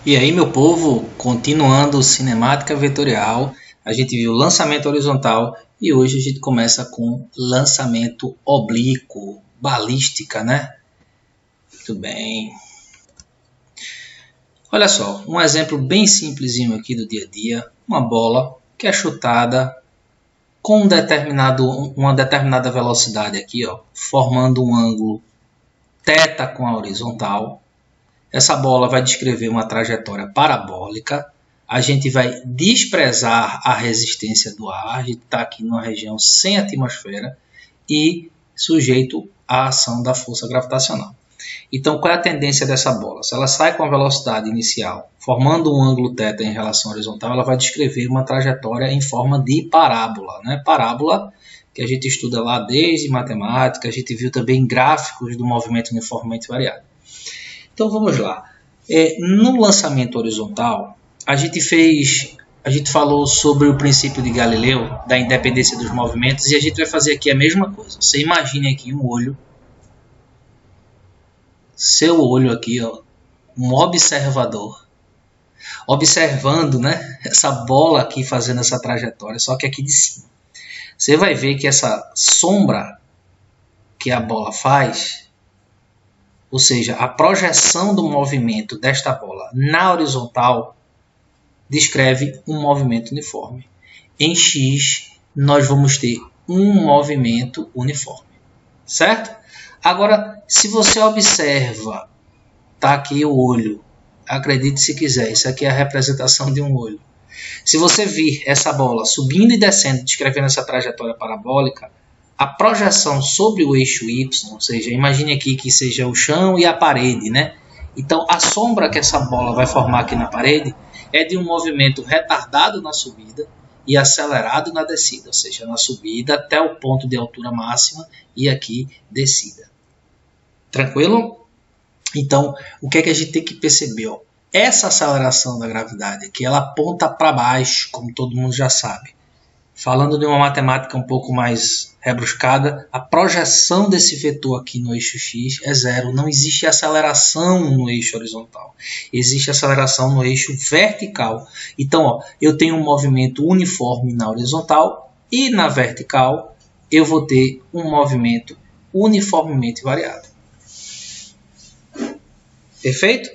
E aí, meu povo, continuando cinemática vetorial, a gente viu lançamento horizontal e hoje a gente começa com lançamento oblíquo, balística, né? Muito bem. Olha só, um exemplo bem simplesinho aqui do dia a dia, uma bola que é chutada com uma determinada velocidade aqui, ó, formando um ângulo θ com a horizontal. Essa bola vai descrever uma trajetória parabólica. A gente vai desprezar a resistência do ar. A gente está aqui numa região sem atmosfera e sujeito à ação da força gravitacional. Então, qual é a tendência dessa bola? Se ela sai com a velocidade inicial, formando um ângulo θ em relação à horizontal, ela vai descrever uma trajetória em forma de parábola, né? Parábola que a gente estuda lá desde matemática, a gente viu também gráficos do movimento uniformemente variável. Então vamos lá. No lançamento horizontal, a gente falou sobre o princípio de Galileu, da independência dos movimentos, e a gente vai fazer aqui a mesma coisa. Você imagine aqui um olho, seu olho aqui, ó, um observador, observando, né, essa bola aqui fazendo essa trajetória, só que aqui de cima. Você vai ver que essa sombra que a bola faz, ou seja, a projeção do movimento desta bola na horizontal, descreve um movimento uniforme. Em X, nós vamos ter um movimento uniforme, certo? Agora, se você observa, tá aqui o olho, acredite se quiser, isso aqui é a representação de um olho. Se você vir essa bola subindo e descendo, descrevendo essa trajetória parabólica, a projeção sobre o eixo Y, ou seja, imagine aqui que seja o chão e a parede, né? Então, a sombra que essa bola vai formar aqui na parede é de um movimento retardado na subida e acelerado na descida, ou seja, na subida até o ponto de altura máxima e aqui descida. Tranquilo? Então, o que é que a gente tem que perceber? Ó? Essa aceleração da gravidade aqui, ela aponta para baixo, como todo mundo já sabe. Falando de uma matemática um pouco mais rebruscada, a projeção desse vetor aqui no eixo X é zero. Não existe aceleração no eixo horizontal. Existe aceleração no eixo vertical. Então, ó, eu tenho um movimento uniforme na horizontal e na vertical eu vou ter um movimento uniformemente variado. Perfeito?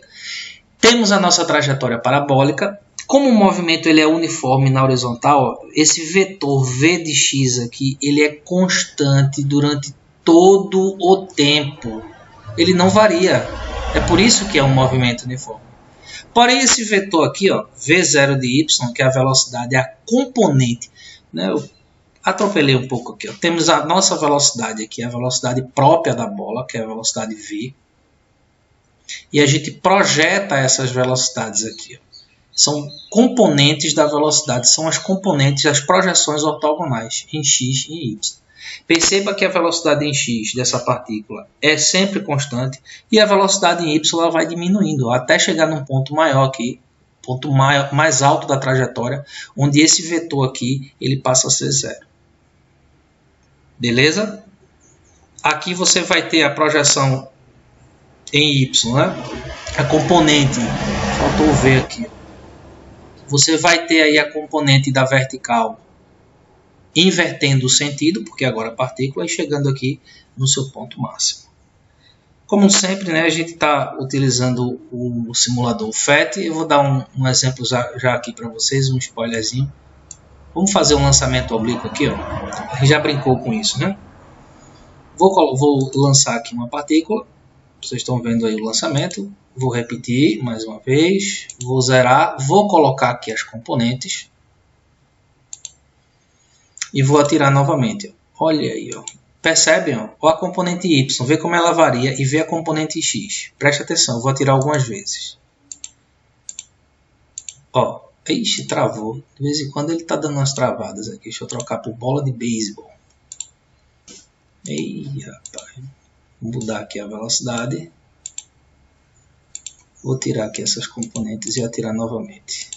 Temos a nossa trajetória parabólica. Como o movimento ele é uniforme na horizontal, esse vetor v de x aqui, ele é constante durante todo o tempo. Ele não varia. É por isso que é um movimento uniforme. Porém, esse vetor aqui, ó, v0 de y, que é a velocidade, é a componente. Né? Eu atropelei um pouco aqui. Ó. Temos a nossa velocidade aqui, a velocidade própria da bola, que é a velocidade v. E a gente projeta essas velocidades aqui, ó. São componentes da velocidade, são as componentes, as projeções ortogonais em x e em y. Perceba que a velocidade em x dessa partícula é sempre constante e a velocidade em y ela vai diminuindo até chegar num ponto maior aqui, ponto mais alto da trajetória, onde esse vetor aqui ele passa a ser zero. Beleza? Aqui você vai ter a projeção em y, né? A componente, faltou o v aqui. Você vai ter aí a componente da vertical invertendo o sentido, porque agora a partícula é chegando aqui no seu ponto máximo. Como sempre, né, a gente está utilizando o simulador FET. Eu vou dar um exemplo já aqui para vocês, um spoilerzinho. Vamos fazer um lançamento oblíquo aqui. Ó. A gente já brincou com isso, né? Vou lançar aqui uma partícula. Vocês estão vendo aí o lançamento. Vou repetir mais uma vez. Vou zerar. Vou colocar aqui as componentes. E vou atirar novamente. Olha aí. Ó. Percebem? Ó, a componente Y. Vê como ela varia. E vê a componente X. Preste atenção. Vou atirar algumas vezes. Ó. Ixi, travou. De vez em quando ele está dando umas travadas aqui. Deixa eu trocar por bola de beisebol. Ei, rapaz. Vou mudar aqui a velocidade. Vou tirar aqui essas componentes e atirar novamente.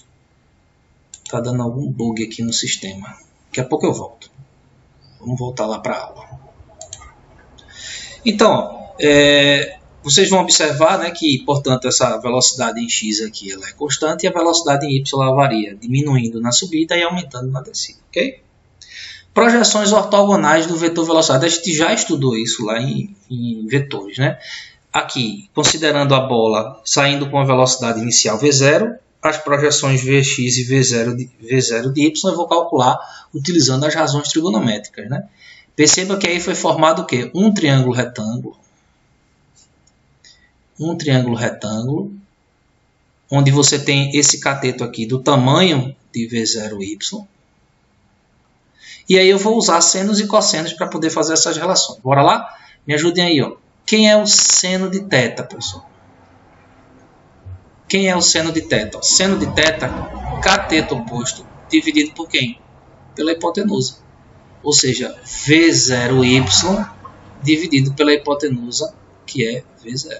Está dando algum bug aqui no sistema. Daqui a pouco eu volto. Vamos voltar lá para a aula. Então, vocês vão observar, né, que, portanto, essa velocidade em x aqui ela é constante e a velocidade em y ela varia, diminuindo na subida e aumentando na descida, ok? Projeções ortogonais do vetor velocidade. A gente já estudou isso lá em vetores, né? Aqui, considerando a bola saindo com a velocidade inicial v0, as projeções vx e v0 de y eu vou calcular utilizando as razões trigonométricas, né? Perceba que aí foi formado o quê? Um triângulo retângulo, onde você tem esse cateto aqui do tamanho de v0y. E aí eu vou usar senos e cossenos para poder fazer essas relações. Bora lá? Me ajudem aí, ó. Quem é o seno de θ, pessoal? Quem é o seno de θ? Seno de θ, cateto oposto, dividido por quem? Pela hipotenusa. Ou seja, V0y dividido pela hipotenusa, que é V0.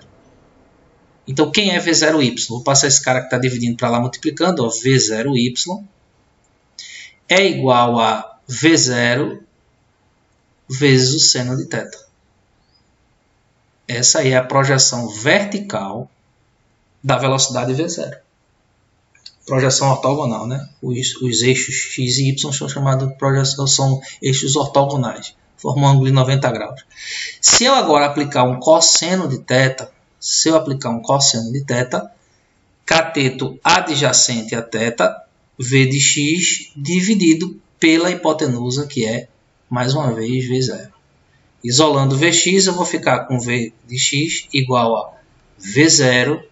Então, quem é V0y? Vou passar esse cara que está dividindo para lá, multiplicando. Ó, V0y é igual a V0 vezes o seno de θ. Essa aí é a projeção vertical da velocidade V0. Projeção ortogonal, né? Os eixos x e y são chamados de projeção, são eixos ortogonais, formam um ângulo de 90 graus. Se eu agora aplicar um cosseno de θ, cateto adjacente a θ, v de x dividido pela hipotenusa, que é, mais uma vez, V0. Isolando Vx, eu vou ficar com V de x igual a V0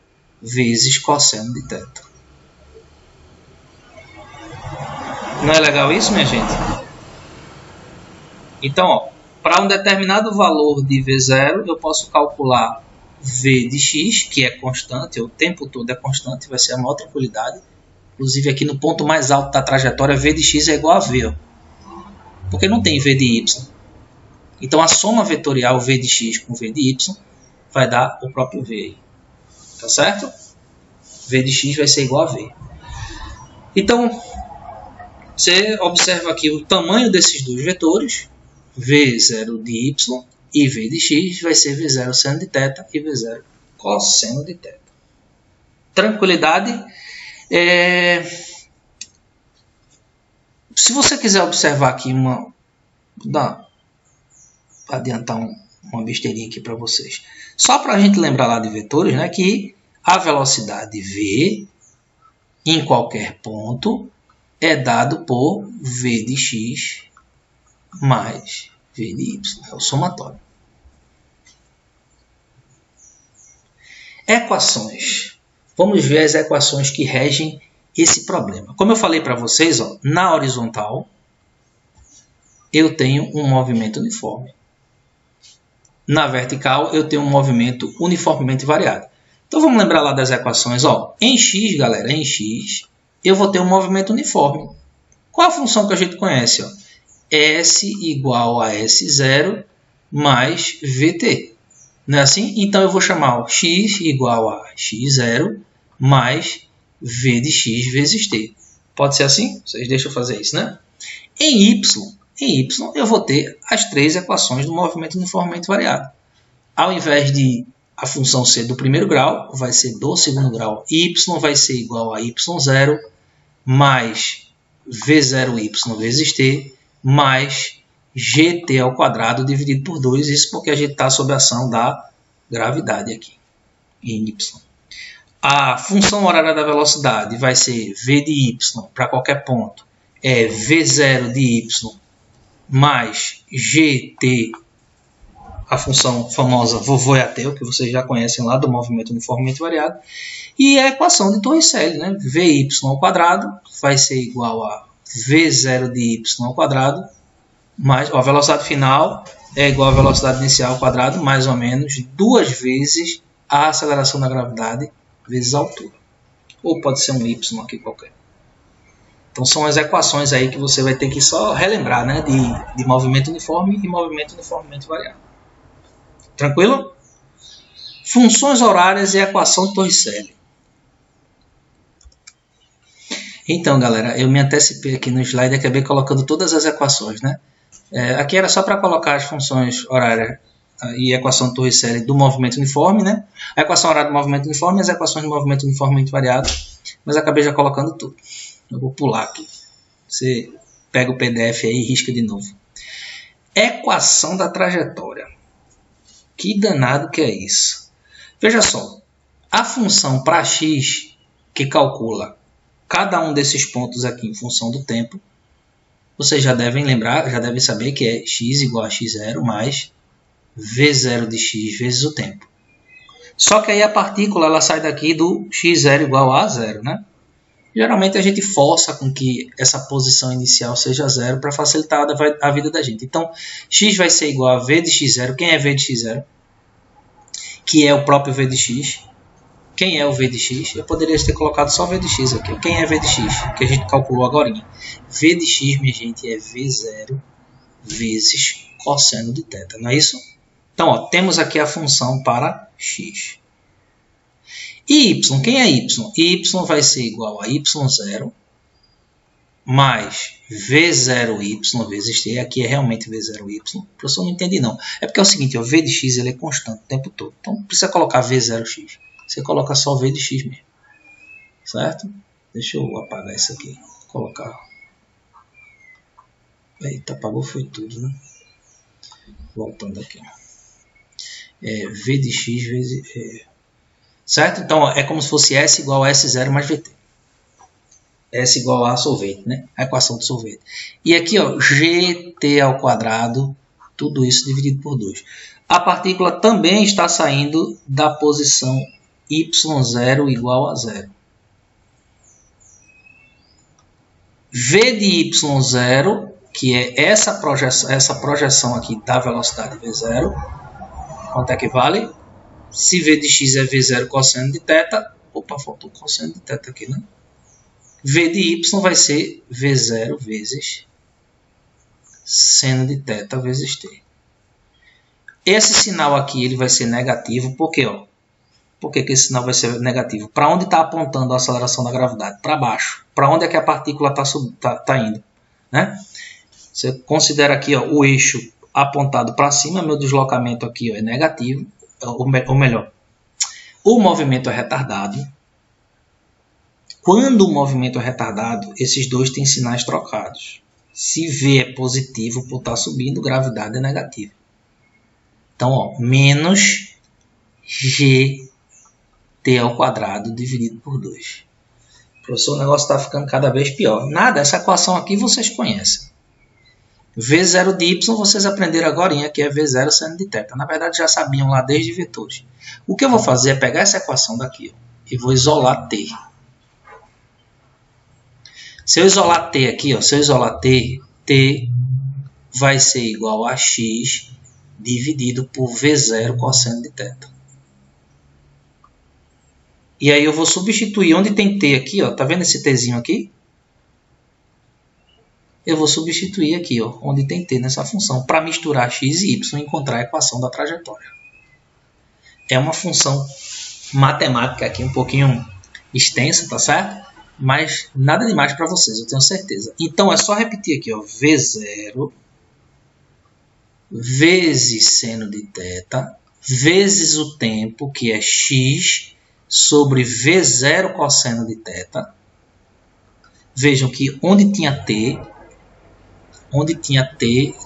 vezes cosseno de θ. Não é legal isso, minha gente? Então, para um determinado valor de V0, eu posso calcular V de x, que é constante, o tempo todo é constante, vai ser a maior tranquilidade. Inclusive aqui no ponto mais alto da trajetória, V de x é igual a V, ó, porque não tem V de y. Então a soma vetorial V de x com V de y vai dar o próprio V aí. Tá certo? V de x vai ser igual a V. Então, você observa aqui o tamanho desses dois vetores, V0 de y e V de x, vai ser V0 seno de θ e V0 cosseno de θ. Tranquilidade? Se você quiser observar aqui vou adiantar uma besteirinha aqui para vocês. Só para a gente lembrar lá de vetores, né, que a velocidade v em qualquer ponto é dado por v de x mais v de y. É o somatório. Equações. Vamos ver as equações que regem esse problema. Como eu falei para vocês, ó, na horizontal eu tenho um movimento uniforme. Na vertical eu tenho um movimento uniformemente variado. Então vamos lembrar lá das equações. Ó, em x, galera, em x eu vou ter um movimento uniforme. Qual a função que a gente conhece? Ó? S igual a S0 mais VT. Não é assim? Então eu vou chamar ó, x igual a x0 mais v de x vezes t. Pode ser assim? Vocês deixam eu fazer isso, né? Em y eu vou ter as três equações do movimento uniformemente variado. Ao invés de a função ser do primeiro grau, vai ser do segundo grau. Y vai ser igual a y0 mais v0y vezes t mais gt ao quadrado dividido por 2. Isso porque a gente está sob a ação da gravidade aqui, em y. A função horária da velocidade vai ser v de y para qualquer ponto. É v0 de y mais gt, a função famosa vovô é ateu, que vocês já conhecem lá do movimento uniformemente variado. E a equação de Torricelli, né? Vy ao quadrado vai ser igual a v0 de y ao quadrado, mais a velocidade final é igual à velocidade inicial ao quadrado, mais ou menos 2 vezes a aceleração da gravidade vezes a altura. Ou pode ser um y aqui qualquer. Então são as equações aí que você vai ter que só relembrar, né? De movimento uniforme e movimento uniformemente variado. Tranquilo? Funções horárias e equação de Torricelli. Então, galera, eu me antecipei aqui no slide e acabei colocando todas as equações, né? Aqui era só para colocar as funções horárias e equação de Torricelli do movimento uniforme, né? A equação horária do movimento uniforme e as equações do movimento uniformemente variado, mas acabei já colocando tudo. Eu vou pular aqui. Você pega o PDF aí e risca de novo. Equação da trajetória. Que danado que é isso? Veja só, a função para x, que calcula cada um desses pontos aqui em função do tempo, vocês já devem lembrar, já devem saber que é x igual a x0 mais v0 de x vezes o tempo. Só que aí a partícula ela sai daqui do x0 igual a 0, né? Geralmente a gente força com que essa posição inicial seja 0 para facilitar a vida da gente. Então, x vai ser igual a v de x0. Quem é v de x0? Que é o próprio v de x. Quem é o v de x? Eu poderia ter colocado só v de x aqui. Quem é v de x? Que a gente calculou agora. V de x, minha gente, é v0 vezes cosseno de θ. Não é isso? Então, ó, temos aqui a função para x. E y, quem é y? Y vai ser igual a y0 mais v0y vezes t. Aqui é realmente v0y. Professor, não entendi não. É porque é o seguinte, o v de x ele é constante o tempo todo. Então, não precisa colocar v0x. Você coloca só v de x mesmo. Certo? Deixa eu apagar isso aqui. Vou colocar. Eita, apagou foi tudo, né? Voltando aqui. V de x vezes... certo? Então, é como se fosse S igual a S0 mais VT. S igual a solvente, né? A equação do solvente. E aqui, ó, GT ao quadrado, tudo isso dividido por 2. A partícula também está saindo da posição y0 igual a 0. V de y0, que é essa projeção aqui da velocidade v0, quanto é que vale? Se v de x é v0 cosseno de θ, opa, faltou cosseno de θ aqui, né? V de y vai ser v0 vezes seno de θ vezes t. Esse sinal aqui ele vai ser negativo, por quê? Ó? Por que esse sinal vai ser negativo? Para onde está apontando a aceleração da gravidade? Para baixo. Para onde é que a partícula está indo? Né? Você considera aqui ó, o eixo apontado para cima, meu deslocamento aqui ó, é negativo. Ou melhor, o movimento é retardado. Quando o movimento é retardado, esses dois têm sinais trocados. Se V é positivo por estar subindo, gravidade é negativa. Então, ó, menos GT ao quadrado dividido por 2. Professor, o negócio está ficando cada vez pior. Nada, essa equação aqui vocês conhecem. V0 de y vocês aprenderam agora, que é V0 seno de θ. Na verdade, já sabiam lá desde vetores. O que eu vou fazer é pegar essa equação daqui ó, e vou isolar t. Se eu isolar t aqui, ó, se eu isolar t, t vai ser igual a x dividido por V0 cosseno de θ. E aí eu vou substituir onde tem t aqui, ó, tá vendo esse tzinho aqui? Eu vou substituir aqui, ó, onde tem t nessa função, para misturar x e y e encontrar a equação da trajetória. É uma função matemática aqui um pouquinho extensa, tá certo? Mas nada demais para vocês, eu tenho certeza. Então é só repetir aqui, ó, V0 vezes seno de θ vezes o tempo, que é x, sobre V0 cosseno de θ. Vejam que onde tinha t,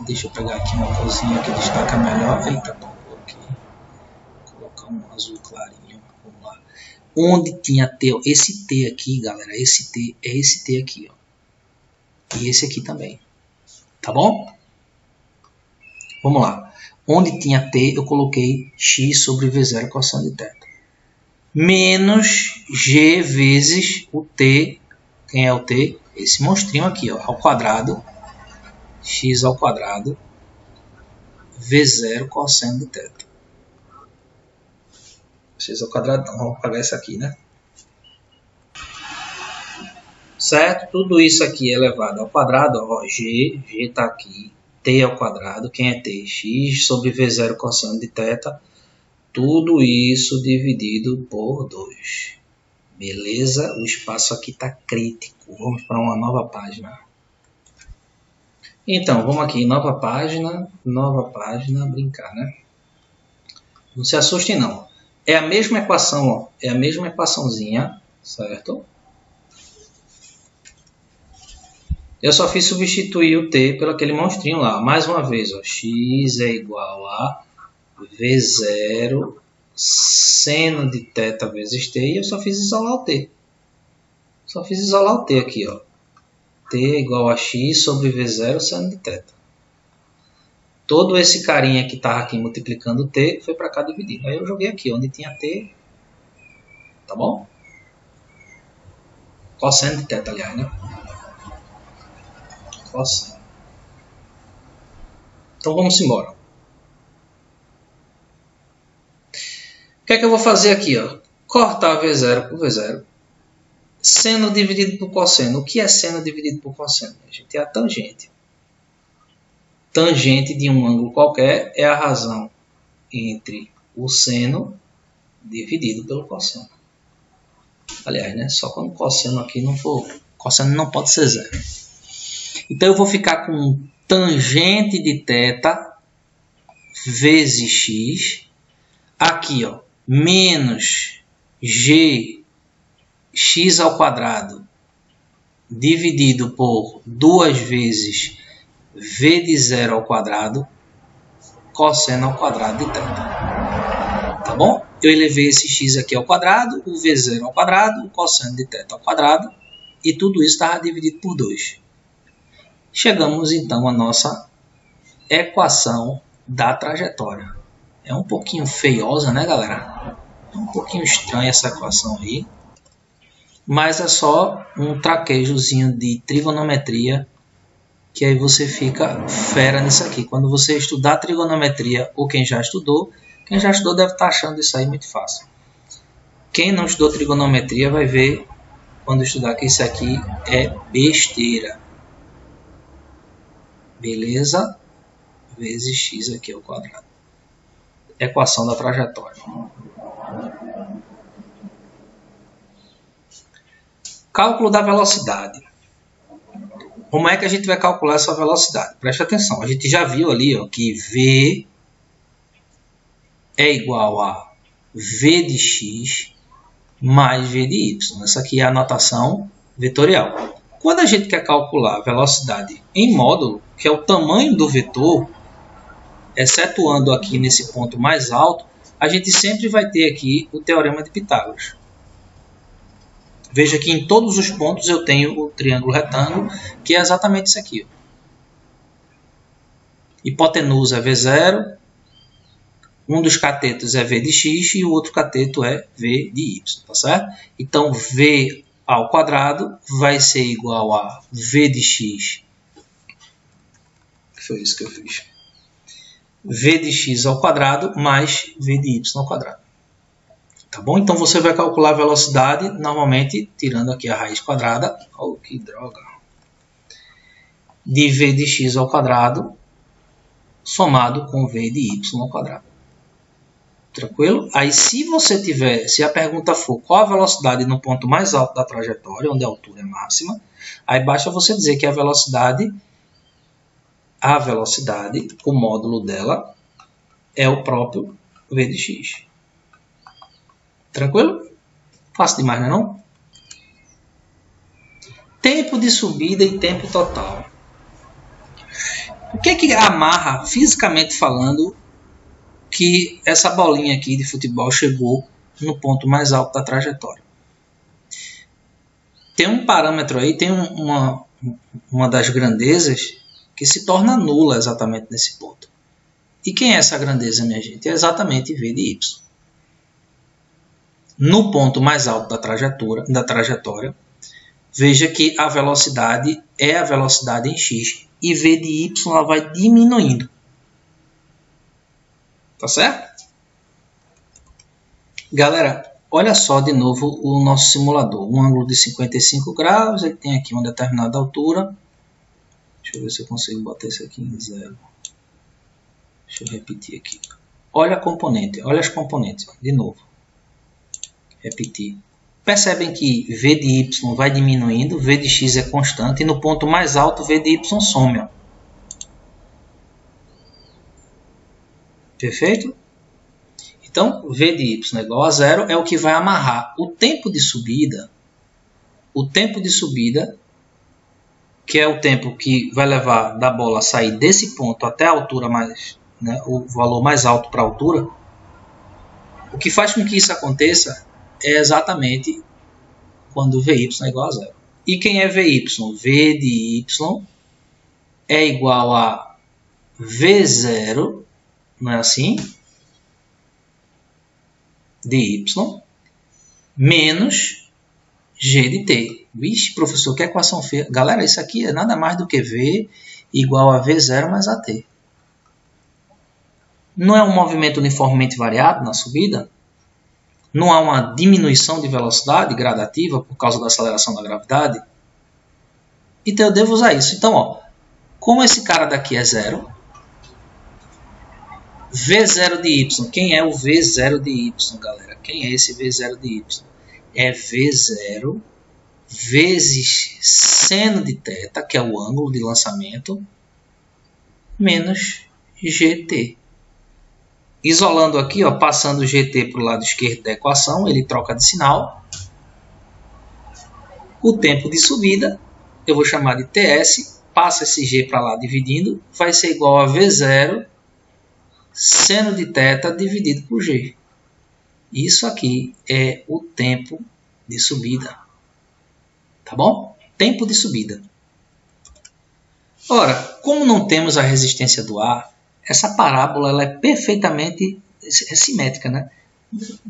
deixa eu pegar aqui uma corzinha que destaca melhor. Eita, bom, vou colocar um azul clarinho. Vamos lá. Onde tinha t, ó, esse t aqui, galera, esse t é esse t aqui, ó. E esse aqui também. Tá bom? Vamos lá. Onde tinha t, eu coloquei x sobre V0 cosseno de θ. Menos g vezes o t. Quem é o t? Esse monstrinho aqui, ó, ao quadrado. X ao quadrado V0 cosseno de θ. X ao quadrado, não, vamos apagar isso aqui, né? Certo? Tudo isso aqui é elevado ao quadrado, ó, G está aqui, t ao quadrado, quem é t? X sobre V0 cosseno de θ, tudo isso dividido por 2. Beleza? O espaço aqui está crítico. Vamos para uma nova página. Então, vamos aqui, nova página, brincar, né? Não se assustem não. É a mesma equação, ó. É a mesma equaçãozinha, certo? Eu só fiz substituir o t pelo aquele monstrinho lá. Mais uma vez, ó, x é igual a v0 seno de θ vezes t. E eu só fiz isolar o t. Só fiz isolar o t aqui, ó. T é igual a x sobre v0 seno de θ. Todo esse carinha que estava aqui multiplicando t foi para cá dividido. Aí eu joguei aqui, onde tinha t. Tá bom? Cosseno de θ, aliás, né? Cosseno. Então vamos embora. O que é que eu vou fazer aqui? Ó? Cortar V0 por V0. Seno dividido por cosseno. O que é seno dividido por cosseno? A gente é a tangente. Tangente de um ângulo qualquer é a razão entre o seno dividido pelo cosseno. Aliás, né? Só quando o cosseno aqui não for... Cosseno não pode ser zero. Então eu vou ficar com tangente de θ vezes x. Aqui, ó, menos g x ao quadrado dividido por 2 vezes v de 0 ao quadrado cosseno ao quadrado de θ. Tá bom? Eu elevei esse x aqui ao quadrado, o v0 ao quadrado, o cosseno de θ ao quadrado, e tudo isso estava dividido por 2. Chegamos então à nossa equação da trajetória. É um pouquinho feiosa, né, galera? É um pouquinho estranha essa equação aí. Mas é só um traquejozinho de trigonometria que aí você fica fera nisso aqui. Quando você estudar trigonometria, ou quem já estudou deve estar achando isso aí muito fácil. Quem não estudou trigonometria vai ver quando estudar que isso aqui é besteira. Beleza? Vezes x aqui ao quadrado. Equação da trajetória. Cálculo da velocidade. Como é que a gente vai calcular essa velocidade? Preste atenção. A gente já viu ali, ó, que v é igual a v de x mais v de y. Essa aqui é a notação vetorial. Quando a gente quer calcular a velocidade em módulo, que é o tamanho do vetor, excetuando aqui nesse ponto mais alto, a gente sempre vai ter aqui o teorema de Pitágoras. Veja que em todos os pontos eu tenho o triângulo retângulo, que é exatamente isso aqui. Hipotenusa é V0, um dos catetos é V de x e o outro cateto é V de y, tá certo? Então, V ao quadrado vai ser igual a V de x. Foi isso que eu fiz. V de x ao quadrado mais V de y ao quadrado. Tá bom? Então você vai calcular a velocidade normalmente tirando aqui a raiz quadrada. Oh, que droga! De V de x ao quadrado somado com V de y ao quadrado. Tranquilo? Aí se a pergunta for qual a velocidade no ponto mais alto da trajetória, onde a altura é máxima, aí basta você dizer que a velocidade, o módulo dela é o próprio V de x. Tranquilo? Fácil demais, não é não? Tempo de subida e tempo total. O que é que amarra, fisicamente falando, que essa bolinha aqui de futebol chegou no ponto mais alto da trajetória? Tem um parâmetro aí, tem uma das grandezas que se torna nula exatamente nesse ponto. E quem é essa grandeza, minha gente? É exatamente V de y. No ponto mais alto da trajetória, veja que a velocidade é a velocidade em x e V de y ela vai diminuindo. Tá certo? Galera, olha só de novo o nosso simulador. Um ângulo de 55 graus, ele tem aqui uma determinada altura. Deixa eu ver se eu consigo botar isso aqui em 0. Deixa eu repetir aqui. Olha a componente, olha as componentes, ó, de novo. Repetir. Percebem que V de y vai diminuindo, V de x é constante e no ponto mais alto V de y some. Ó. Perfeito? Então, V de y é igual a zero é o que vai amarrar o tempo de subida, que é o tempo que vai levar da bola a sair desse ponto até a altura mais, né, o valor mais alto para a altura. O que faz com que isso aconteça é exatamente quando Vy é igual a zero. E quem é Vy? V de y é igual a V0, não é assim? De y menos G de t. Vixe, professor, que equação feia. Galera, isso aqui é nada mais do que V igual a V0 mais AT. Não é um movimento uniformemente variado na subida? Não há uma diminuição de velocidade gradativa por causa da aceleração da gravidade? Então eu devo usar isso. Então, ó, como esse cara daqui é zero, V0 de y. Quem é o V0 de y, galera? Quem é esse V0 de y? É V0 vezes seno de θ, que é o ângulo de lançamento, menos GT. Isolando aqui, ó, passando o GT para o lado esquerdo da equação, ele troca de sinal. O tempo de subida, eu vou chamar de TS, passa esse G para lá dividindo, vai ser igual a V0 seno de θ dividido por G. Isso aqui é o tempo de subida. Tá bom? Tempo de subida. Ora, como não temos a resistência do ar, essa parábola ela é perfeitamente simétrica, né?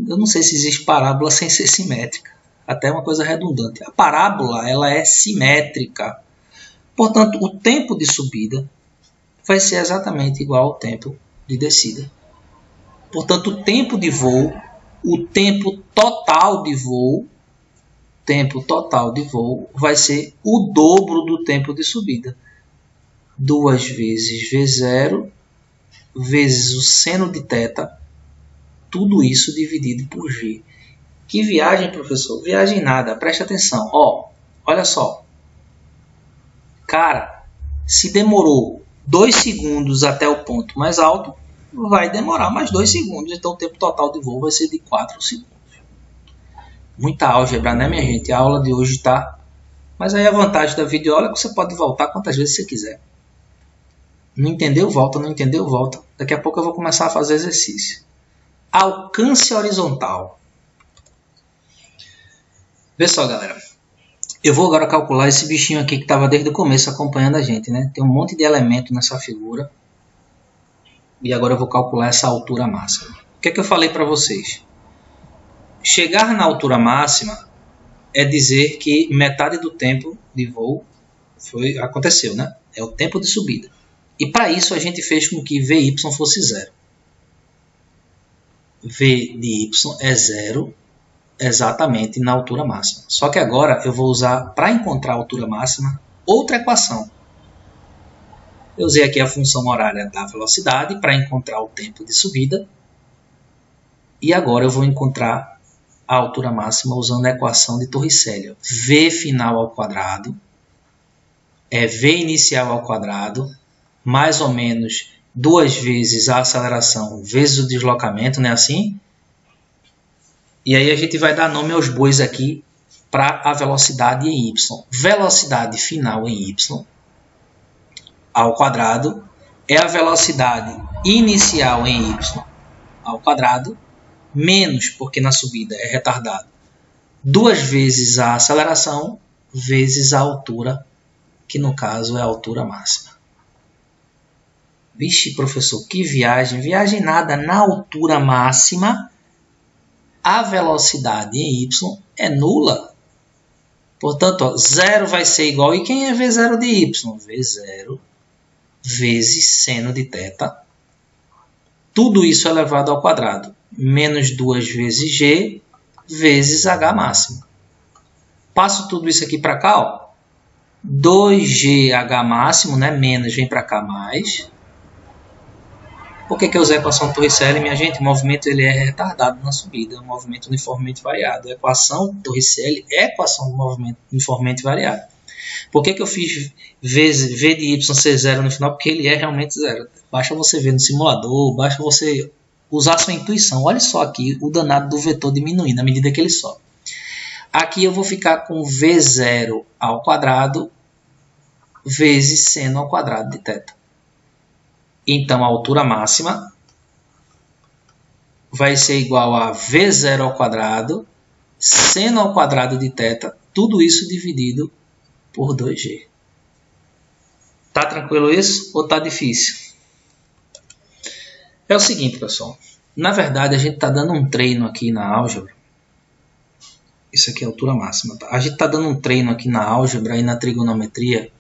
Eu não sei se existe parábola sem ser simétrica. Até uma coisa redundante. A parábola ela é simétrica. Portanto, o tempo de subida vai ser exatamente igual ao tempo de descida. Portanto, o tempo de voo, o tempo total de voo vai ser o dobro do tempo de subida. 2 vezes V0 vezes o seno de θ, tudo isso dividido por G. Que viagem, professor? Viagem nada, preste atenção. Ó, olha só. Cara, se demorou 2 segundos até o ponto mais alto, vai demorar mais 2 segundos. Então o tempo total de voo vai ser de 4 segundos. Muita álgebra, né, minha gente? A aula de hoje tá... Mas aí a vantagem da videoaula é que você pode voltar quantas vezes você quiser. Não entendeu? Volta. Não entendeu? Volta. Daqui a pouco eu vou começar a fazer exercício. Alcance horizontal. Vê só, galera. Eu vou agora calcular esse bichinho aqui que estava desde o começo acompanhando a gente, né? Tem um monte de elemento nessa figura. E agora eu vou calcular essa altura máxima. O que é que eu falei para vocês? Chegar na altura máxima é dizer que metade do tempo de voo aconteceu, né? É o tempo de subida. E para isso a gente fez com que Vy fosse zero. V de y é zero exatamente na altura máxima. Só que agora eu vou usar, para encontrar a altura máxima, outra equação. Eu usei aqui a função horária da velocidade para encontrar o tempo de subida. E agora eu vou encontrar a altura máxima usando a equação de Torricelli. V final ao quadrado é V inicial ao quadrado, mais ou menos 2 vezes a aceleração vezes o deslocamento, não é assim? E aí a gente vai dar nome aos bois aqui para a velocidade em y. Velocidade final em y ao quadrado é a velocidade inicial em y ao quadrado, menos, porque na subida é retardado, 2 vezes a aceleração vezes a altura, que no caso é a altura máxima. Vixe, professor, que viagem. Viagem nada. Na altura máxima, a velocidade em y é nula. Portanto, ó, 0 vai ser igual. E quem é V0 de y? V0 vezes seno de θ. Tudo isso elevado ao quadrado. Menos 2 vezes g vezes h máximo. Passo tudo isso aqui para cá. Ó. 2gh máximo, né? Menos vem para cá mais. Por que eu usei a equação Torricelli, minha gente? O movimento ele é retardado na subida, é um movimento uniformemente variado. A equação Torricelli é a equação do movimento uniformemente variado. Por que eu fiz V de y ser zero no final? Porque ele é realmente zero. Basta você ver no simulador, basta você usar sua intuição. Olha só aqui o danado do vetor diminuindo à medida que ele sobe. Aqui eu vou ficar com V0 ao quadrado vezes seno ao quadrado de θ. Então, a altura máxima vai ser igual a V0 ao quadrado, seno ao quadrado de θ, tudo isso dividido por 2G. Tá tranquilo isso ou tá difícil? É o seguinte, pessoal. Na verdade, a gente está dando um treino aqui na álgebra. Isso aqui é a altura máxima. Tá? A gente está dando um treino aqui na álgebra e na trigonometria,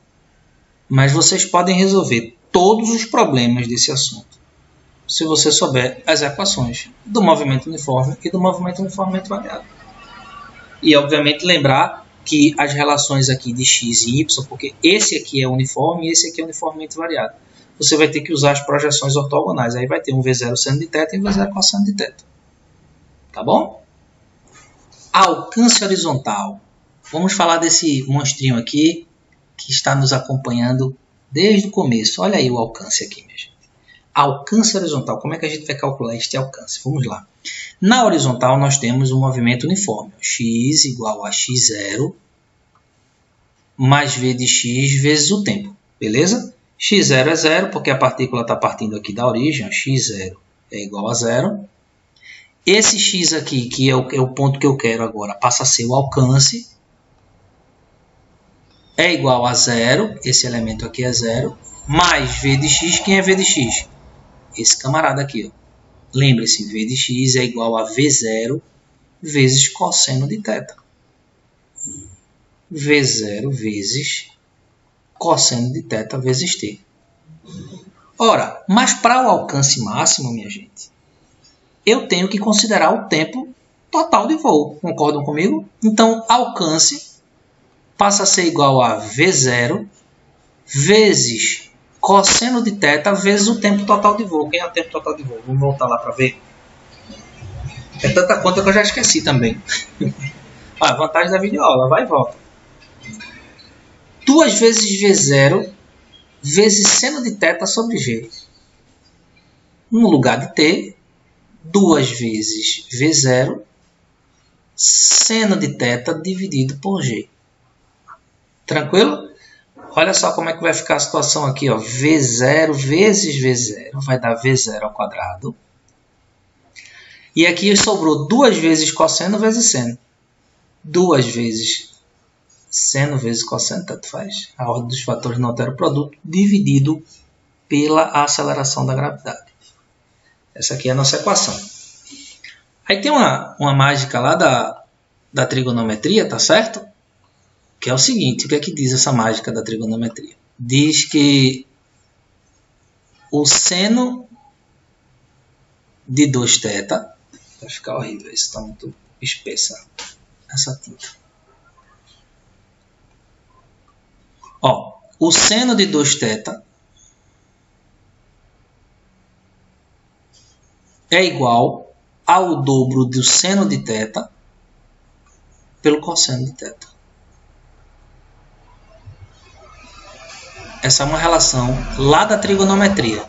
mas vocês podem resolver todos os problemas desse assunto se você souber as equações do movimento uniforme e do movimento uniformemente variado. E, obviamente, lembrar que as relações aqui de x e y, porque esse aqui é uniforme e esse aqui é uniformemente variado, você vai ter que usar as projeções ortogonais. Aí vai ter um V0 seno de θ e um V0 cosseno de θ. Tá bom? Alcance horizontal. Vamos falar desse monstrinho aqui que está nos acompanhando desde o começo. Olha aí o alcance aqui, minha gente. Alcance horizontal. Como é que a gente vai calcular este alcance? Vamos lá. Na horizontal nós temos um movimento uniforme. X igual a x0 mais v de x vezes o tempo. Beleza? x0 é 0 porque a partícula está partindo aqui da origem. x0 é igual a 0. Esse x aqui, que é o ponto que eu quero agora, passa a ser o alcance. É igual a 0, esse elemento aqui é 0, mais v de x, quem é v de x? Esse camarada aqui. Ó. Lembre-se, v de x é igual a v0 vezes cosseno de θ. v0 vezes cosseno de θ vezes t. Ora, mas para o alcance máximo, minha gente, eu tenho que considerar o tempo total de voo. Concordam comigo? Então, alcance passa a ser igual a V0 vezes cosseno de θ vezes o tempo total de voo. Quem é o tempo total de voo? Vamos voltar lá para ver. É tanta conta que eu já esqueci também. A vantagem da videoaula, vai e volta. 2 vezes V0 vezes seno de θ sobre G. No lugar de T, 2 vezes V0 seno de θ dividido por G. Tranquilo? Olha só como é que vai ficar a situação aqui. Ó. V0 vezes V0 vai dar V0 ao quadrado. E aqui sobrou 2 vezes cosseno vezes seno. 2 vezes seno vezes cosseno, tanto faz. A ordem dos fatores não altera o produto, dividido pela aceleração da gravidade. Essa aqui é a nossa equação. Aí tem uma mágica lá da trigonometria, tá certo? Que é o seguinte, o que é que diz essa mágica da trigonometria? Diz que o seno de 2θ, vai ficar horrível, isso está muito espessa, essa tinta. Ó, o seno de 2θ é igual ao dobro do seno de θ pelo cosseno de θ. Essa é uma relação lá da trigonometria.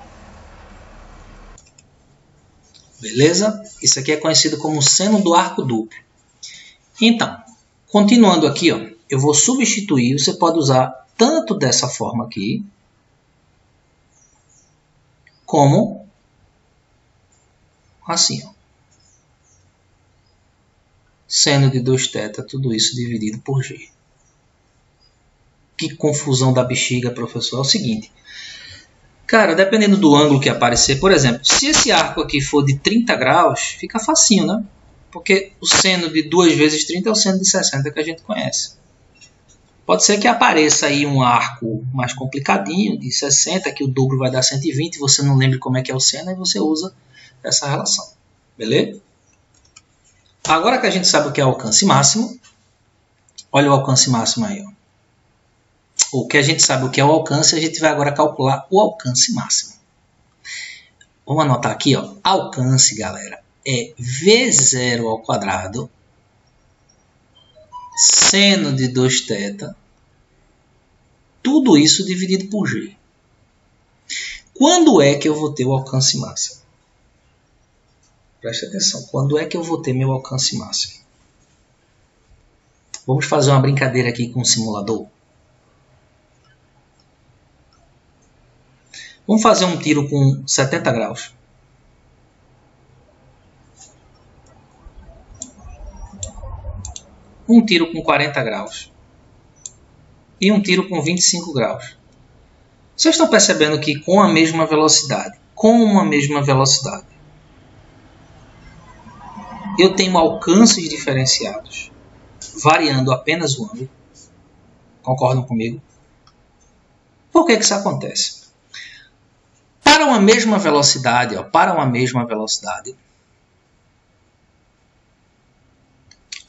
Beleza? Isso aqui é conhecido como seno do arco duplo. Então, continuando aqui, ó, eu vou substituir. Você pode usar tanto dessa forma aqui, como assim. Ó. Seno de 2θ, tudo isso dividido por G. Que confusão da bexiga, professor. É o seguinte. Cara, dependendo do ângulo que aparecer, por exemplo, se esse arco aqui for de 30 graus, fica facinho, né? Porque o seno de 2 vezes 30 é o seno de 60 que a gente conhece. Pode ser que apareça aí um arco mais complicadinho, de 60, que o dobro vai dar 120, você não lembre como é que é o seno, e você usa essa relação. Beleza? Agora que a gente sabe o que é o alcance máximo, olha o alcance máximo aí, ó. O que a gente sabe o que é o alcance, a gente vai agora calcular o alcance máximo. Vamos anotar aqui, ó. Alcance, galera, é V0 ao quadrado, seno de 2θ, tudo isso dividido por G. Quando é que eu vou ter o alcance máximo? Preste atenção. Quando é que eu vou ter meu alcance máximo? Vamos fazer uma brincadeira aqui com o simulador. Vamos fazer um tiro com 70 graus. Um tiro com 40 graus. E um tiro com 25 graus. Vocês estão percebendo que com a mesma velocidade, eu tenho alcances diferenciados, variando apenas o ângulo. Concordam comigo? Por que isso acontece? Para uma mesma velocidade,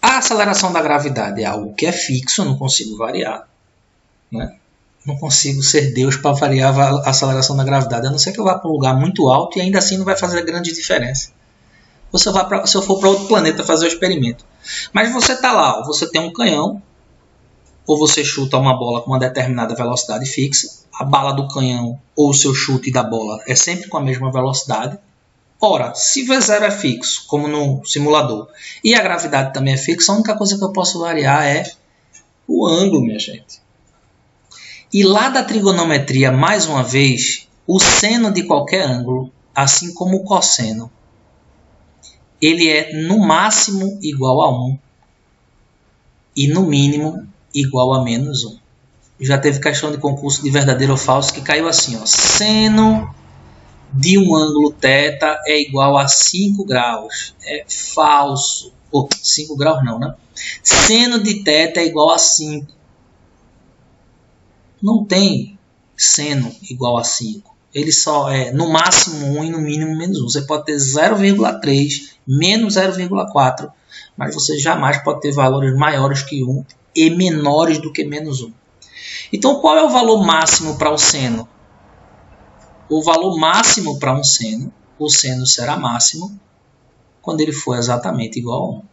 a aceleração da gravidade é algo que é fixo, eu não consigo variar, né? Não consigo ser Deus para variar a aceleração da gravidade, a não ser que eu vá para um lugar muito alto e ainda assim não vai fazer grande diferença. Se eu for para outro planeta fazer o experimento. Mas você está lá, você tem um canhão, ou você chuta uma bola com uma determinada velocidade fixa, a bala do canhão ou o seu chute da bola é sempre com a mesma velocidade. Ora, se V0 é fixo, como no simulador, e a gravidade também é fixa, a única coisa que eu posso variar é o ângulo, minha gente. E lá da trigonometria, mais uma vez, o seno de qualquer ângulo, assim como o cosseno, ele é no máximo igual a 1 e no mínimo igual a menos 1. Já teve questão de concurso de verdadeiro ou falso que caiu assim, ó. Seno de um ângulo θ é igual a 5 graus. É falso. 5 graus não, né? Seno de θ é igual a 5. Não tem seno igual a 5. Ele só é no máximo 1 e no mínimo menos 1. Você pode ter 0,3, menos 0,4, mas você jamais pode ter valores maiores que 1 e menores do que menos 1. Então, qual é o valor máximo para o seno? O valor máximo para um seno, o seno será máximo quando ele for exatamente igual a 1.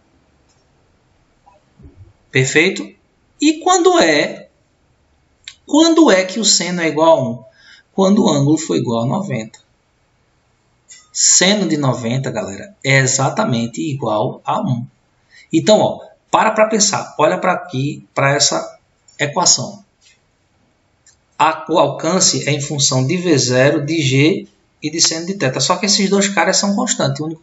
Perfeito? E quando é que o seno é igual a 1? Quando o ângulo for igual a 90. Seno de 90, galera, é exatamente igual a 1. Então, ó, para pensar. Olha para aqui, para essa equação. O alcance é em função de V0, de G e de seno de θ. Só que esses dois caras são constantes. Eu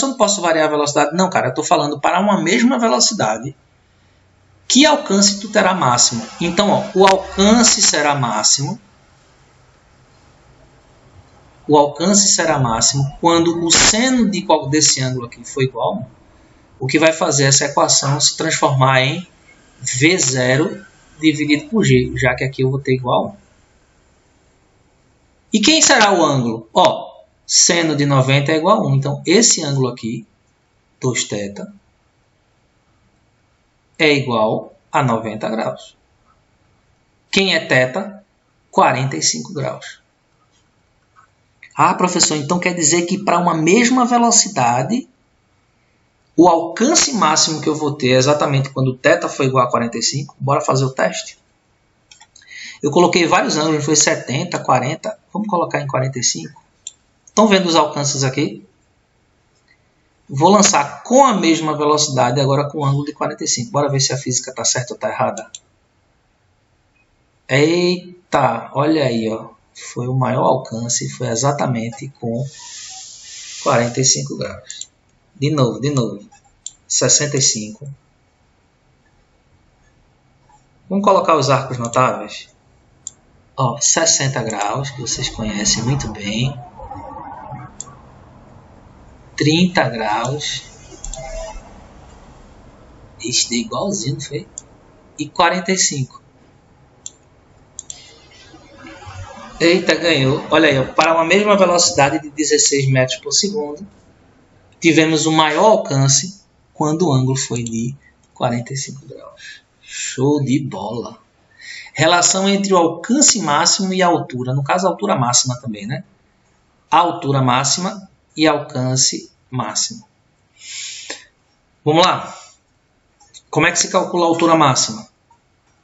não posso variar a velocidade? Não, cara. Eu estou falando para uma mesma velocidade. Que alcance tu terá máximo? Então, ó, o alcance será máximo. O alcance será máximo quando o seno desse ângulo aqui for igual a 1. O que vai fazer essa equação se transformar em V0 dividido por G, já que aqui eu vou ter igual a 1. E quem será o ângulo? Ó, seno de 90 é igual a 1. Então, esse ângulo aqui, 2θ, é igual a 90 graus. Quem é θ? 45 graus. Ah, professor, então quer dizer que para uma mesma velocidade, o alcance máximo que eu vou ter é exatamente quando θ for igual a 45. Bora fazer o teste? Eu coloquei vários ângulos, foi 70, 40. Vamos colocar em 45. Estão vendo os alcances aqui? Vou lançar com a mesma velocidade, agora com o ângulo de 45. Bora ver se a física está certa ou está errada. Eita, olha aí, ó. Foi o maior alcance, foi exatamente com 45 graus. De novo. 65. Vamos colocar os arcos notáveis. Ó, 60 graus, que vocês conhecem muito bem. 30 graus. Isso é igualzinho, não foi? E 45. Eita, ganhou. Olha aí, ó, para uma mesma velocidade de 16 metros por segundo, tivemos o maior alcance quando o ângulo foi de 45 graus. Show de bola. Relação entre o alcance máximo e a altura. No caso, a altura máxima também, né? A altura máxima e alcance máximo. Vamos lá. Como é que se calcula a altura máxima?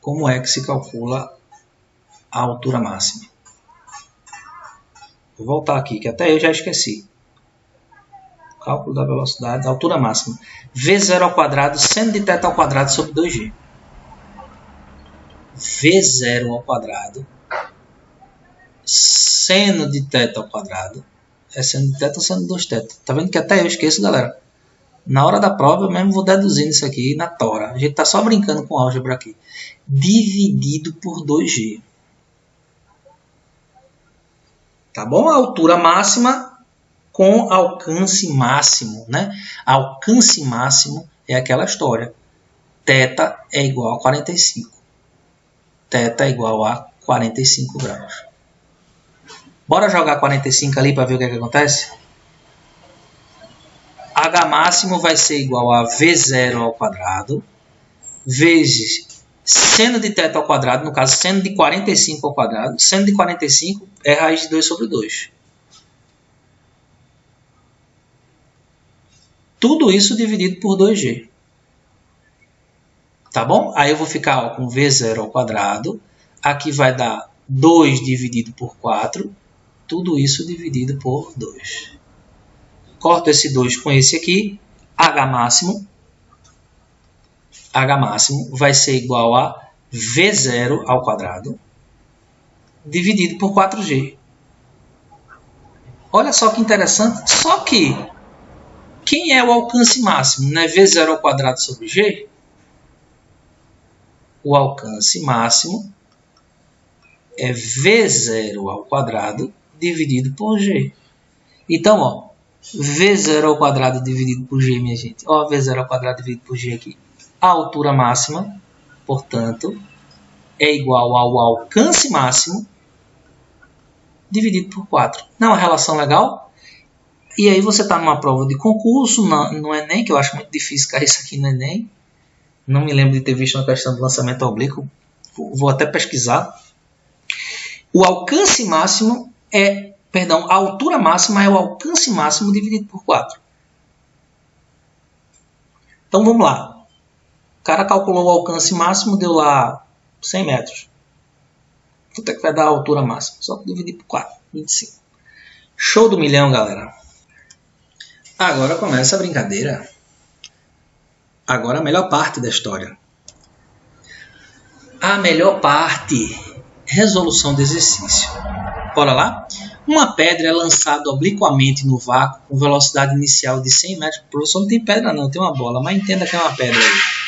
Como é que se calcula a altura máxima? Vou voltar aqui, que até eu já esqueci. Cálculo da velocidade, altura máxima. V0 ao quadrado, seno de θ ao quadrado sobre 2G. V0 ao quadrado, seno de θ ao quadrado. É seno de θ ou seno de 2θ? Tá vendo que até eu esqueço, galera? Na hora da prova eu mesmo vou deduzindo isso aqui na tora. A gente tá só brincando com álgebra aqui. Dividido por 2G. Tá bom? A altura máxima com alcance máximo, né? Alcance máximo é aquela história. Θ é igual a 45. Θ é igual a 45 graus. Bora jogar 45 ali para ver o que acontece? H máximo vai ser igual a V0 ao quadrado vezes seno de θ ao quadrado, no caso seno de 45 ao quadrado. Seno de 45 é raiz de 2 sobre 2. Tudo isso dividido por 2G. Tá bom? Aí eu vou ficar ó, com V0 ao quadrado. Aqui vai dar 2 dividido por 4. Tudo isso dividido por 2. Corto esse 2 com esse aqui. H máximo vai ser igual a V0 ao quadrado dividido por 4G. Olha só que interessante. Só que quem é o alcance máximo? Não é V0 ao quadrado sobre G? O alcance máximo é V0 ao quadrado dividido por G. Então, ó, V0 ao quadrado dividido por G, minha gente. Ó, V0 ao quadrado dividido por G aqui. A altura máxima, portanto, é igual ao alcance máximo dividido por 4. Não é uma relação legal? E aí você está numa prova de concurso, no Enem, que eu acho muito difícil cair isso aqui no Enem. Não me lembro de ter visto uma questão de lançamento oblíquo. Vou até pesquisar. O alcance máximo é... Perdão, a altura máxima é o alcance máximo dividido por 4. Então vamos lá. O cara calculou o alcance máximo, deu lá 100 metros. Quanto é que vai dar a altura máxima? Só dividir por 4, 25. Show do milhão, galera. Agora começa a brincadeira. Agora a melhor parte da história. A melhor parte. Resolução do exercício. Bora lá? Uma pedra é lançada obliquamente no vácuo com velocidade inicial de 100 metros. O professor não tem pedra não, tem uma bola. Mas entenda que é uma pedra aí.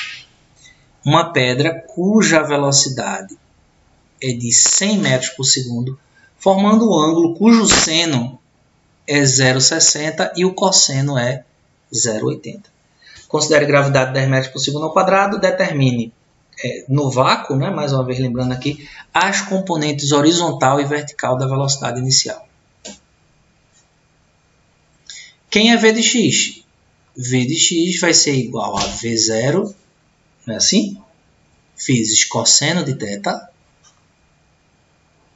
Uma pedra cuja velocidade é de 100 metros por segundo, formando um ângulo cujo seno é 0,60 e o cosseno é 0,80. Considere gravidade 10 metros por segundo ao quadrado, determine no vácuo, né, mais uma vez lembrando aqui, as componentes horizontal e vertical da velocidade inicial. Quem é V de x? V de x vai ser igual a V0, não é assim? Vezes cosseno de θ.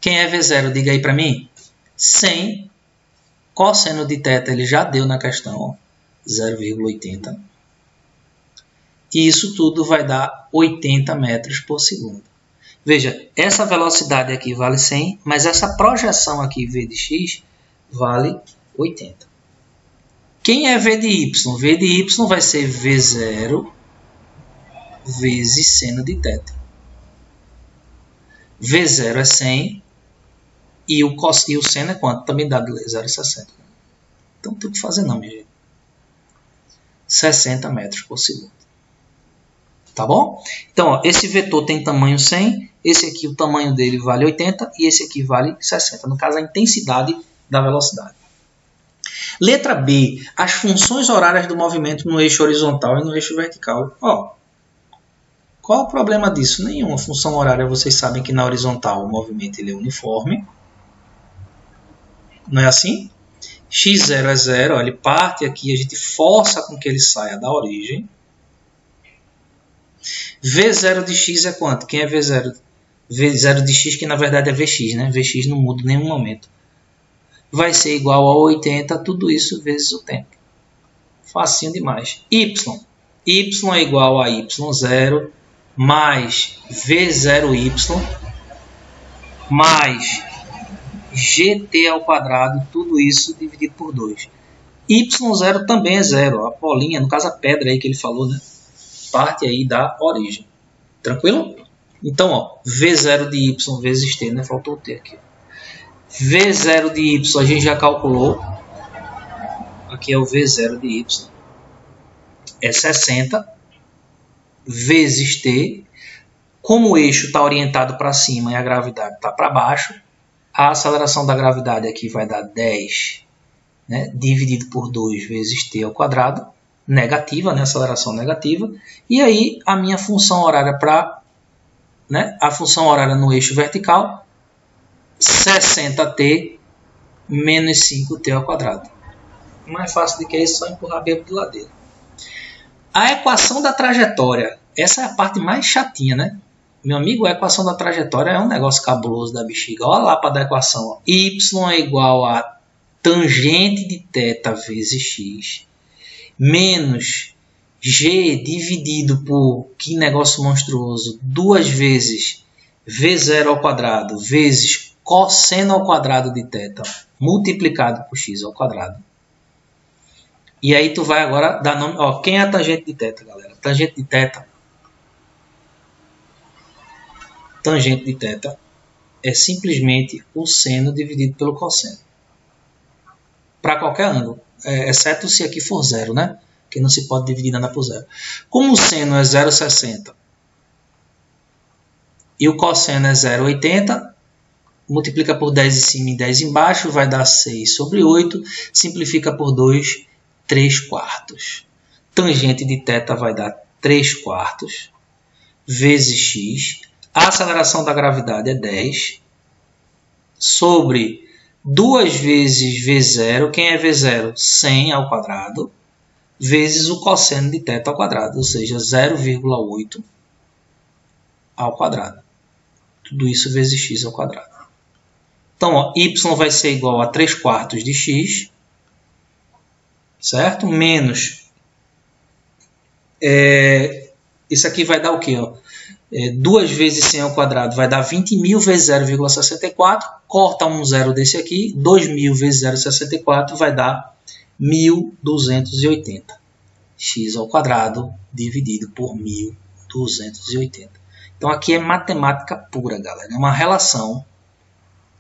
Quem é V0? Diga aí para mim. 100 cosseno de θ, ele já deu na questão, 0,80. E isso tudo vai dar 80 metros por segundo. Veja, essa velocidade aqui vale 100, mas essa projeção aqui, V de x, vale 80. Quem é V de y? V de y vai ser V0 vezes seno de θ. V0 é 100 e o seno é quanto? Também dá 0,60. Então não tem o que fazer não, minha gente. 60 metros por segundo. Tá bom? Então, ó, esse vetor tem tamanho 100, esse aqui o tamanho dele vale 80 e esse aqui vale 60. No caso, a intensidade da velocidade. Letra B. As funções horárias do movimento no eixo horizontal e no eixo vertical. Ó, qual o problema disso? Nenhuma função horária. Vocês sabem que na horizontal o movimento ele é uniforme. Não é assim? x0 é 0. Ó, ele parte aqui, a gente força com que ele saia da origem. V0 de x é quanto? Quem é V0? V0 de x, que na verdade é Vx, né? Vx não muda em nenhum momento. Vai ser igual a 80, tudo isso vezes o tempo. Facinho demais. Y. Y é igual a y0 mais V0y mais gt ao quadrado, tudo isso dividido por 2. y0 também é zero. A bolinha, no caso a pedra aí que ele falou, né? Parte aí da origem. Tranquilo? Então, ó, V0 de y vezes t, né? Faltou o t aqui. V0 de y a gente já calculou. Aqui é o V0 de y. É 60 vezes t. Como o eixo está orientado para cima e a gravidade está para baixo, a aceleração da gravidade aqui vai dar 10, né, dividido por 2 vezes t ao quadrado, negativa, né, aceleração negativa. E aí a minha função horária para, né, a função horária no eixo vertical, 60t menos 5t ao quadrado. Mais fácil do que isso, só empurrar bem de ladeira. A equação da trajetória, essa é a parte mais chatinha, né? Meu amigo, a equação da trajetória é um negócio cabuloso da bexiga. Olha lá para dar a equação. Ó. Y é igual a tangente de θ vezes x menos g dividido por, que negócio monstruoso, 2 vezes v0 ao quadrado vezes cosseno ao quadrado de θ multiplicado por x ao quadrado. E aí tu vai agora dar nome... Ó, quem é a tangente de θ, galera? Tangente de θ é simplesmente o seno dividido pelo cosseno. Para qualquer ângulo, exceto se aqui for zero, né? Que não se pode dividir nada por zero. Como o seno é 0,60 e o cosseno é 0,80, multiplica por 10 em cima e 10 embaixo, vai dar 6 sobre 8, simplifica por 2, 3 quartos. Tangente de θ vai dar 3 quartos vezes x. A aceleração da gravidade é 10 sobre 2 vezes V0. Quem é V0? 100 ao quadrado vezes o cosseno de θ ao quadrado, ou seja, 0,8 ao quadrado. Tudo isso vezes x ao quadrado. Então, ó, y vai ser igual a 3 quartos de x, certo? Menos... isso aqui vai dar o quê? Ó? 2 vezes 100 ao quadrado vai dar 20.000 vezes 0,64. Corta um zero desse aqui. 2.000 vezes 0,64 vai dar 1.280. X ao quadrado dividido por 1.280. Então aqui é matemática pura, galera. É uma relação.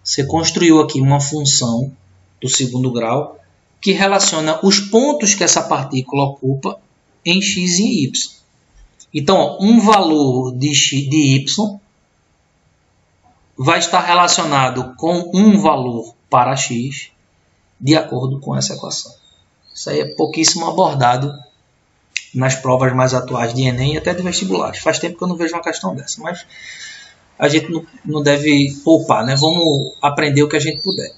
Você construiu aqui uma função do segundo grau que relaciona os pontos que essa partícula ocupa em x e em y. Então, ó, um valor de y vai estar relacionado com um valor para x de acordo com essa equação. Isso aí é pouquíssimo abordado nas provas mais atuais de Enem e até de vestibulares. Faz tempo que eu não vejo uma questão dessa, mas a gente não deve poupar, né? Vamos aprender o que a gente puder.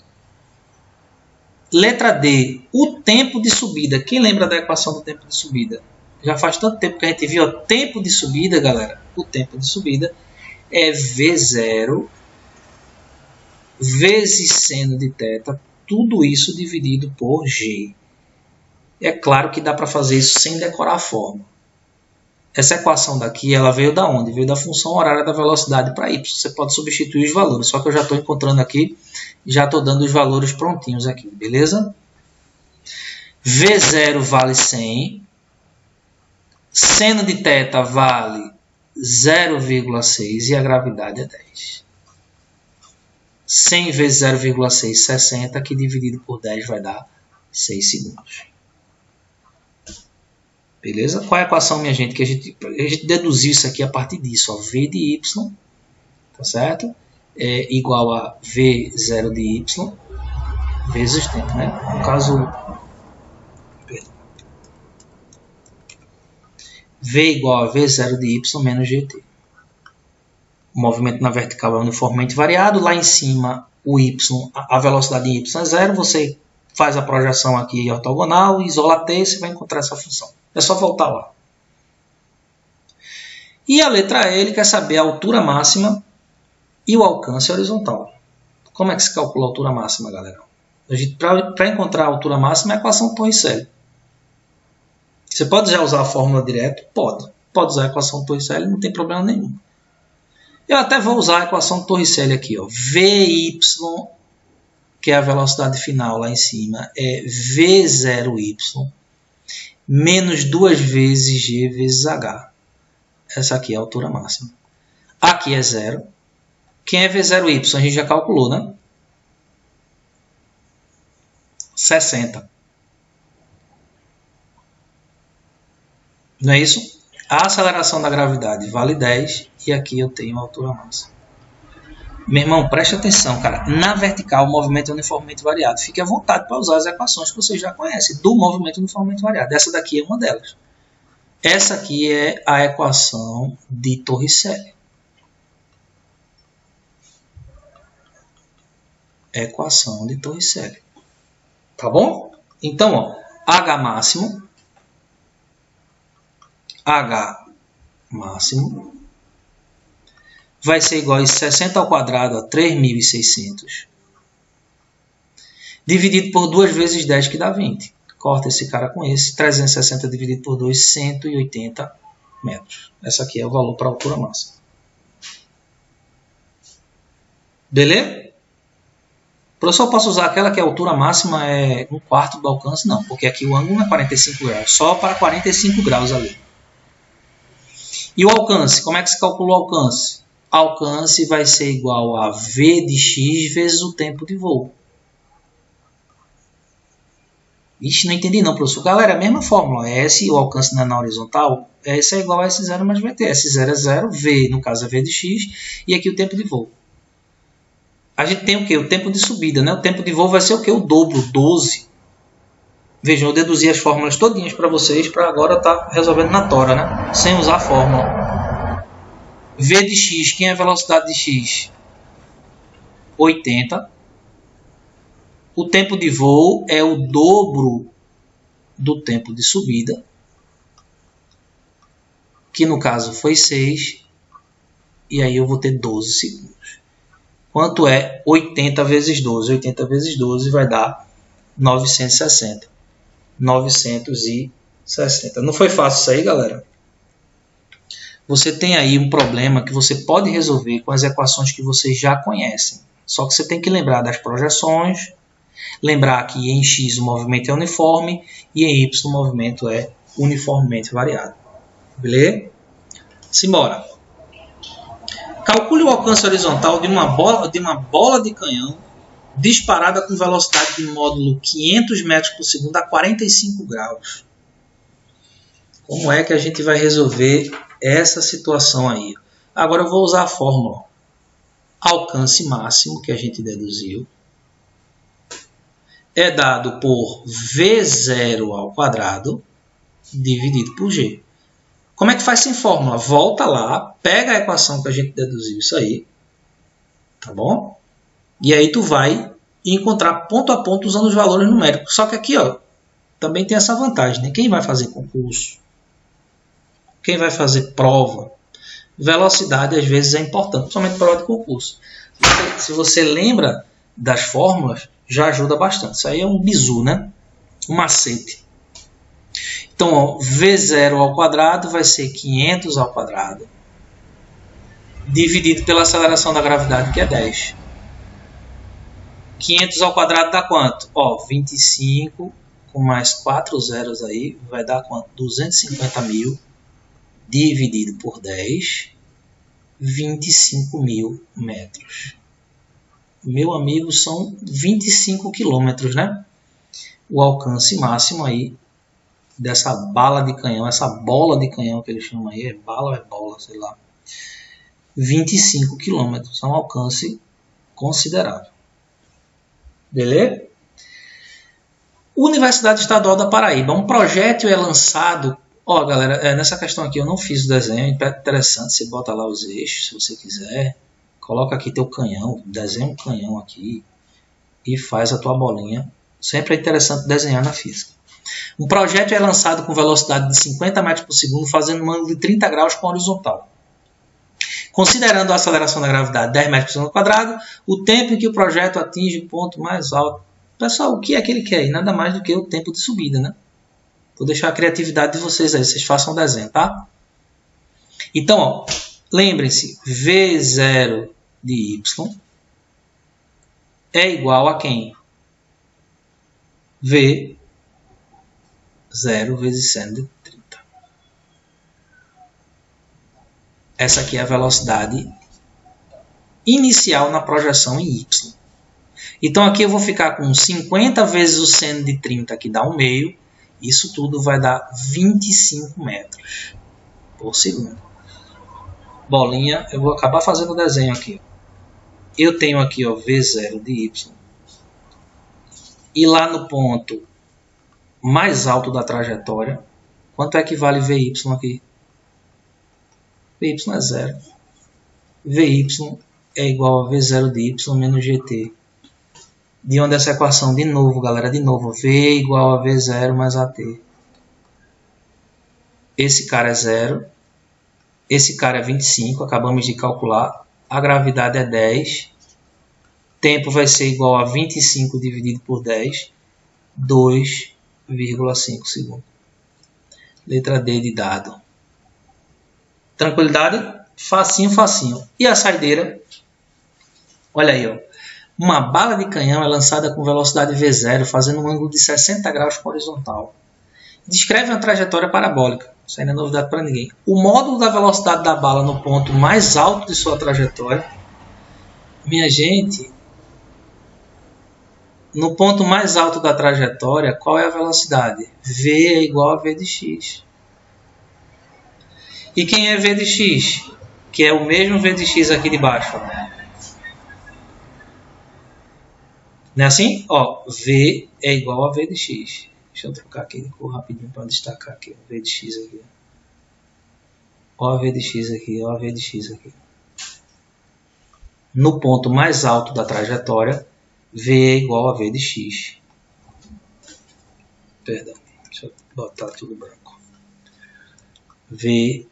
Letra D, o tempo de subida. Quem lembra da equação do tempo de subida? Já faz tanto tempo que a gente viu o tempo de subida, galera. O tempo de subida é V0 vezes seno de θ, tudo isso dividido por G. É claro que dá para fazer isso sem decorar a fórmula. Essa equação daqui, ela veio da onde? Veio da função horária da velocidade para y. Você pode substituir os valores, só que eu já estou encontrando aqui, já estou dando os valores prontinhos aqui, beleza? V0 vale 100. Seno de θ vale 0,6 e a gravidade é 10. 100 vezes 0,6, 60, que dividido por 10 vai dar 6 segundos. Beleza? Qual é a equação, minha gente? Que a gente deduziu isso aqui a partir disso. Ó, V de y, tá certo? É igual a V0 de y vezes tempo, né? No caso... V igual a V0 de y menos gt. O movimento na vertical é uniformemente variado. Lá em cima, o y, a velocidade em y é zero. Você faz a projeção aqui ortogonal, isola t, você vai encontrar essa função. É só voltar lá. E a letra E, ele quer saber a altura máxima e o alcance horizontal. Como é que se calcula a altura máxima, galera? Para encontrar a altura máxima é a equação Torricelli. Você pode já usar a fórmula direto? Pode. Pode usar a equação Torricelli, não tem problema nenhum. Eu até vou usar a equação Torricelli aqui. Ó. Vy, que é a velocidade final lá em cima, é V0y menos 2 vezes G vezes H. Essa aqui é a altura máxima. Aqui é 0. Quem é V0y? A gente já calculou, né? 60. Não é isso? A aceleração da gravidade vale 10 e aqui eu tenho a altura máxima. Meu irmão, preste atenção, cara. Na vertical, o movimento é uniformemente variado. Fique à vontade para usar as equações que vocês já conhecem do movimento uniformemente variado. Essa daqui é uma delas. Essa aqui é a equação de Torricelli. Equação de Torricelli. Tá bom? Então, ó, H máximo vai ser igual a 60 ao quadrado a 3.600 dividido por 2 vezes 10, que dá 20. Corta esse cara com esse. 360 dividido por 2, 180 metros. Essa aqui é o valor para a altura máxima. Beleza? Professor, eu posso usar aquela que a altura máxima é 1/4 do alcance? Não, porque aqui o ângulo não é 45 graus. Só para 45 graus ali. E o alcance? Como é que se calcula o alcance? Alcance vai ser igual a V de x vezes o tempo de voo. Ixi, não entendi não, professor. Galera, é a mesma fórmula. S, o alcance na horizontal, S é igual a S0 mais VT. S0 é 0, V, no caso é V de x, e aqui o tempo de voo. A gente tem o quê? O tempo de subida, né? O tempo de voo vai ser o quê? O dobro, 12. Vejam, eu deduzi as fórmulas todinhas para vocês, para agora estar resolvendo na tora, né? Sem usar a fórmula. V de x, quem é a velocidade de x? 80. O tempo de voo é o dobro do tempo de subida, que no caso foi 6, e aí eu vou ter 12 segundos. Quanto é 80 vezes 12? 80 vezes 12 vai dar 960. 960. Não foi fácil isso aí, galera? Você tem aí um problema que você pode resolver com as equações que vocês já conhecem. Só que você tem que lembrar das projeções, lembrar que em x o movimento é uniforme e em y o movimento é uniformemente variado. Beleza? Simbora. Calcule o alcance horizontal de uma bola de canhão disparada com velocidade de módulo 500 metros por segundo a 45 graus. Como é que a gente vai resolver essa situação aí? Agora eu vou usar a fórmula. Alcance máximo, que a gente deduziu, é dado por V0 ao quadrado dividido por G. Como é que faz sem fórmula? Volta lá, pega a equação que a gente deduziu, isso aí, tá bom? E aí tu vai encontrar ponto a ponto usando os valores numéricos. Só que aqui, ó, também tem essa vantagem, né? Quem vai fazer concurso, quem vai fazer prova, velocidade às vezes é importante, principalmente prova de concurso. Se você lembra das fórmulas, já ajuda bastante. Isso aí é um bizu, né? Um macete. Então, ó, V0 ao quadrado vai ser 500 ao quadrado dividido pela aceleração da gravidade, que é 10. 500 ao quadrado dá quanto? Ó, 25 com mais 4 zeros aí, vai dar quanto? 250 mil dividido por 10, 25 mil metros. Meu amigo, são 25 quilômetros, né? O alcance máximo aí dessa bala de canhão, essa bola de canhão que eles chamam aí, é bala ou é bola, sei lá. 25 quilômetros, é um alcance considerável. Beleza? Universidade Estadual da Paraíba, um projétil é lançado. Ó, galera, nessa questão aqui eu não fiz o desenho, é interessante, você bota lá os eixos, se você quiser. Coloca aqui teu canhão, desenha um canhão aqui e faz a tua bolinha. Sempre é interessante desenhar na física. Um projétil é lançado com velocidade de 50 metros por segundo, fazendo um ângulo de 30 graus com a horizontal. Considerando a aceleração da gravidade 10 metros por segundo quadrado, o tempo em que o projétil atinge o ponto mais alto. Pessoal, o que é que ele quer? Nada mais do que o tempo de subida, né? Vou deixar a criatividade de vocês aí, vocês façam o desenho, tá? Então, ó, lembrem-se, V0 de y é igual a quem? V0 vezes seno de 30. Essa aqui é a velocidade inicial na projeção em y. Então aqui eu vou ficar com 50 vezes o seno de 30, que dá 1/2. Isso tudo vai dar 25 metros por segundo. Bolinha, eu vou acabar fazendo o desenho aqui. Eu tenho aqui, ó, V0 de y. E lá no ponto mais alto da trajetória, quanto é que vale Vy aqui? Vy é 0. Vy é igual a V0 de y menos gt. De onde essa equação? De novo, galera, de novo. V é igual a V0 mais AT. Esse cara é 0. Esse cara é 25, acabamos de calcular. A gravidade é 10. Tempo vai ser igual a 25 dividido por 10. 2,5 segundos. Letra D de dado. Tranquilidade? Facinho, facinho. E a saideira? Olha aí, ó. Uma bala de canhão é lançada com velocidade V0, fazendo um ângulo de 60 graus com horizontal. Descreve uma trajetória parabólica. Isso aí não é novidade para ninguém. O módulo da velocidade da bala no ponto mais alto de sua trajetória. Minha gente, no ponto mais alto da trajetória, qual é a velocidade? V é igual a V de x. E quem é V de x? Que é o mesmo V de x aqui de baixo. Não é assim? Ó, V é igual a V de x. Deixa eu trocar aqui de cor rapidinho para destacar aqui. V de x aqui. Ó a V de x aqui, ó a V de x aqui. No ponto mais alto da trajetória, V é igual a V de x. Perdão, deixa eu botar tudo branco. V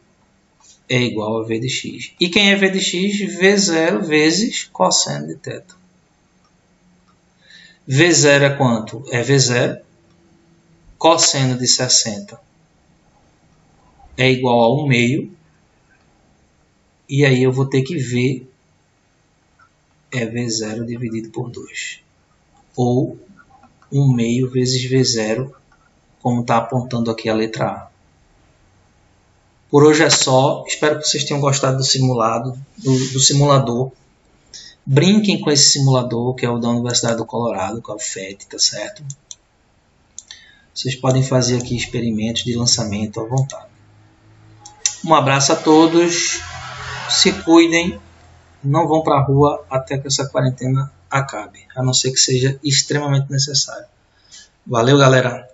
é igual a V de x. E quem é V de x? V0 vezes cosseno de θ. V0 é quanto? É V0. Cosseno de 60 é igual a 1/2. E aí eu vou ter que ver é V0 dividido por 2. Ou 1/2 vezes V0, como está apontando aqui a letra A. Por hoje é só. Espero que vocês tenham gostado do simulado, do simulador. Brinquem com esse simulador, que é o da Universidade do Colorado, que é o FET, tá certo? Vocês podem fazer aqui experimentos de lançamento à vontade. Um abraço a todos. Se cuidem. Não vão para a rua até que essa quarentena acabe. A não ser que seja extremamente necessário. Valeu, galera.